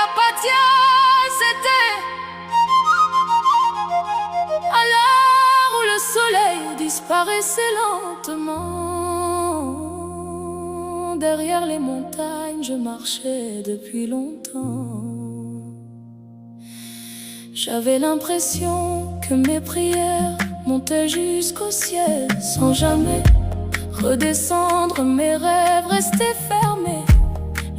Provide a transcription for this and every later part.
Carpathia, c'était à l'heure où le soleil disparaissait lentement. Derrière les montagnes, je marchais depuis longtemps. J'avais l'impression que mes prières montaient jusqu'au ciel sans jamais redescendre. Mes rêves restaient fermés,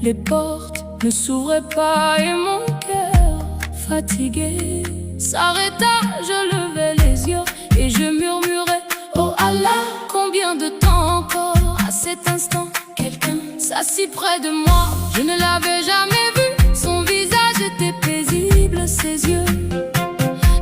les portes ne s'ouvraient pas et mon cœur fatigué s'arrêta. Je levais les yeux et je murmurais: oh Allah, combien de temps encore? À cet instant, quelqu'un s'assit près de moi. Je ne l'avais jamais vu, son visage était paisible, ses yeux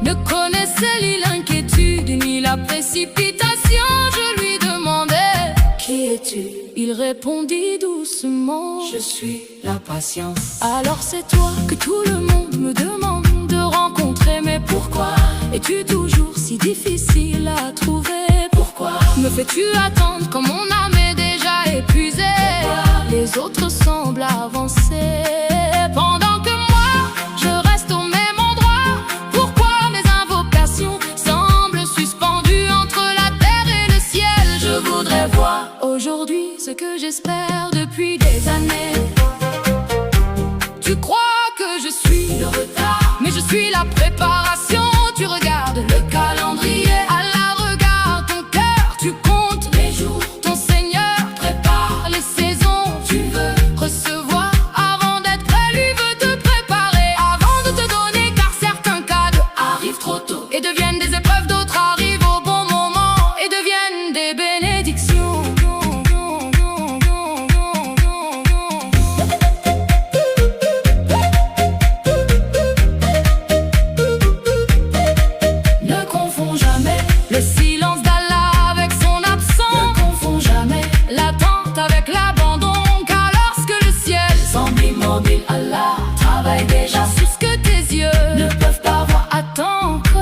ne connaissaient ni l'inquiétude ni la précipitation. Je lui demandais: qui es-tu? Il répondit doucement: je suis la patience. Alors c'est toi que tout le monde me demande de rencontrer. Mais pourquoi es-tu toujours si difficile à trouver? Pourquoi me fais-tu attendre quand mon âme est déjà épuisée? Les autres semblent avancer pendant que moi je reste au même endroit. Pourquoi mes invocations semblent suspendues entre la terre et le ciel? Je voudrais voir aujourd'hui ce que j'espère depuis des années. Tu crois que je suis le retard, mais je suis la préparation. Tu regardes le calendrier, Allah regarde ton cœur. Tu comptes les jours, ton Seigneur prépare les saisons. Tu veux recevoir avant d'être prêt, lui veut te préparer avant de te donner, car certains cadeaux arrivent trop tôt et deviennent des épreuves, d'autres arrivent au bon moment et deviennent des bénédictions. Le silence d'Allah avec son absence. Ne confonds jamais l'attente avec l'abandon. Car lorsque le ciel semble immobile, Allah travaille déjà sur ce que tes yeux ne peuvent pas voir. Attends encore,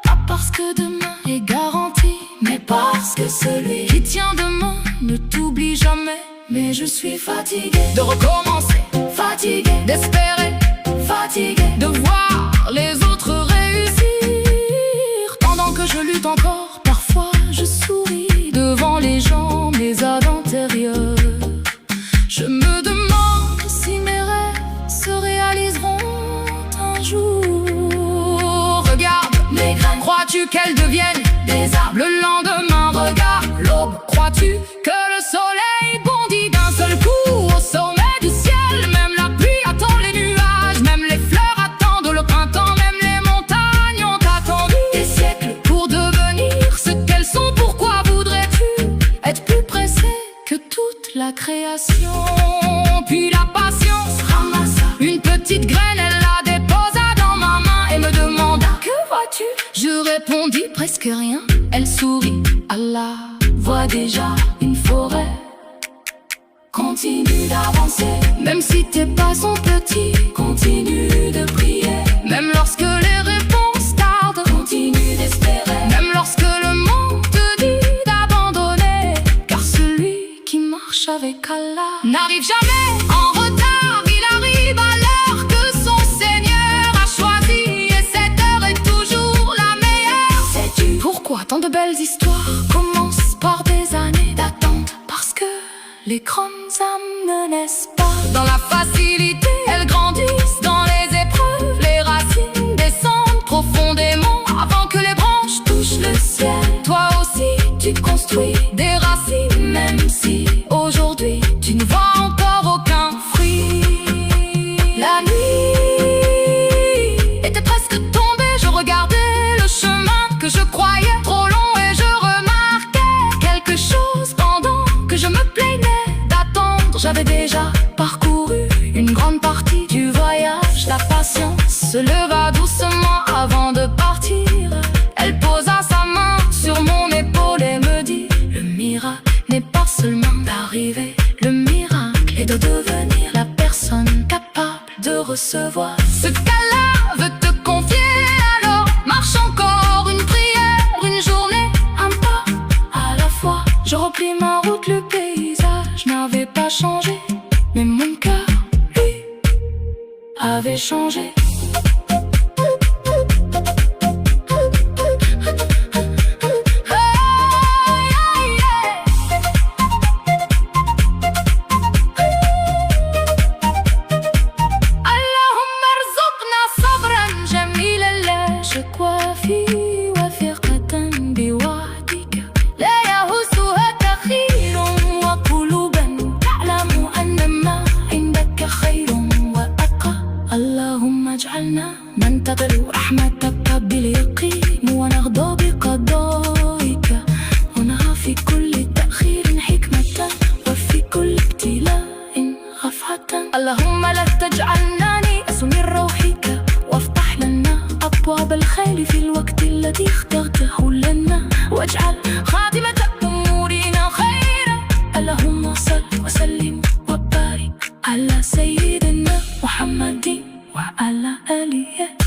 pas parce que demain est garanti, mais parce que celui qui tient demain ne t'oublie jamais. Mais je suis fatigué de recommencer, fatigué d'espérer, fatigué de voir les autres réussir. Que je lutte encore, parfois je souris devant les gens, mes âmes intérieures. Je me demande si mes rêves se réaliseront un jour. Regarde les graines, crois-tu qu'elles deviennent des arbres le lendemain? Regarde l'aube, crois-tu que le soleil bondit d'un seul coup au sommet du ciel? Même la pluie attend les nuages, même les fleurs attendent le printemps, même les montagnes ont attendu des siècles pour devenir ce qu'elles sont. Pourquoi voudrais-tu être plus pressé que toute la création? Puis la patience ramassa une petite graine, elle la déposa dans ma main et me demanda: que vois-tu? Je répondis: presque rien. Elle sourit: Allah voit déjà une forêt. Continue d'avancer, même si tes pas sont petits. Continue de prier, même lorsque les réponses tardent. Continue d'espérer, même lorsque le monde te dit d'abandonner. Car celui qui marche avec Allah n'arrive jamais en retard. Il arrive à l'heure que son Seigneur a choisie, et cette heure est toujours la meilleure. Sais-tu pourquoi tant de belles histoires commencent par des années d'attente? Parce que les grandes âmes ne naissent pas dans la facilité, elles grandissent dans les épreuves. Les racines descendent profondément avant que les branches touchent le ciel. Toi aussi tu construis des racines, même si aujourd'hui tu ne vois encore aucun fruit. La nuit était presque tombée, je regardais le chemin que je croyais trop long et je remarquais quelque chose pendant que je me plaignais d'attendre. J'avais déjà parcouru une grande partie du voyage. La patience se leva doucement avant de partir. Elle posa sa main sur mon épaule et me dit: le miracle n'est pas seulement d'arriver, le miracle est de devenir la personne capable de recevoir ce qu'Allah veut te confier. Alors marche encore une prière, une journée, un pas à la fois. Je replie ma route, le paysage n'avait pas changé, mais mon cœur, lui, avait changé. اجعلنا ننتظر رحمتك باليقين ونرضى بقضائك، ونرى في كل تأخير حكمة وفي كل ابتلاء رفعة. اللهم لا تجعلنا نيأس من روحك، وافتح لنا أبواب الخير في الوقت الذي اخترته لنا، واجعل خاتمة أمورنا خيرا. اللهم صل وسلم وبارك على سيدنا محمد وعلى آله.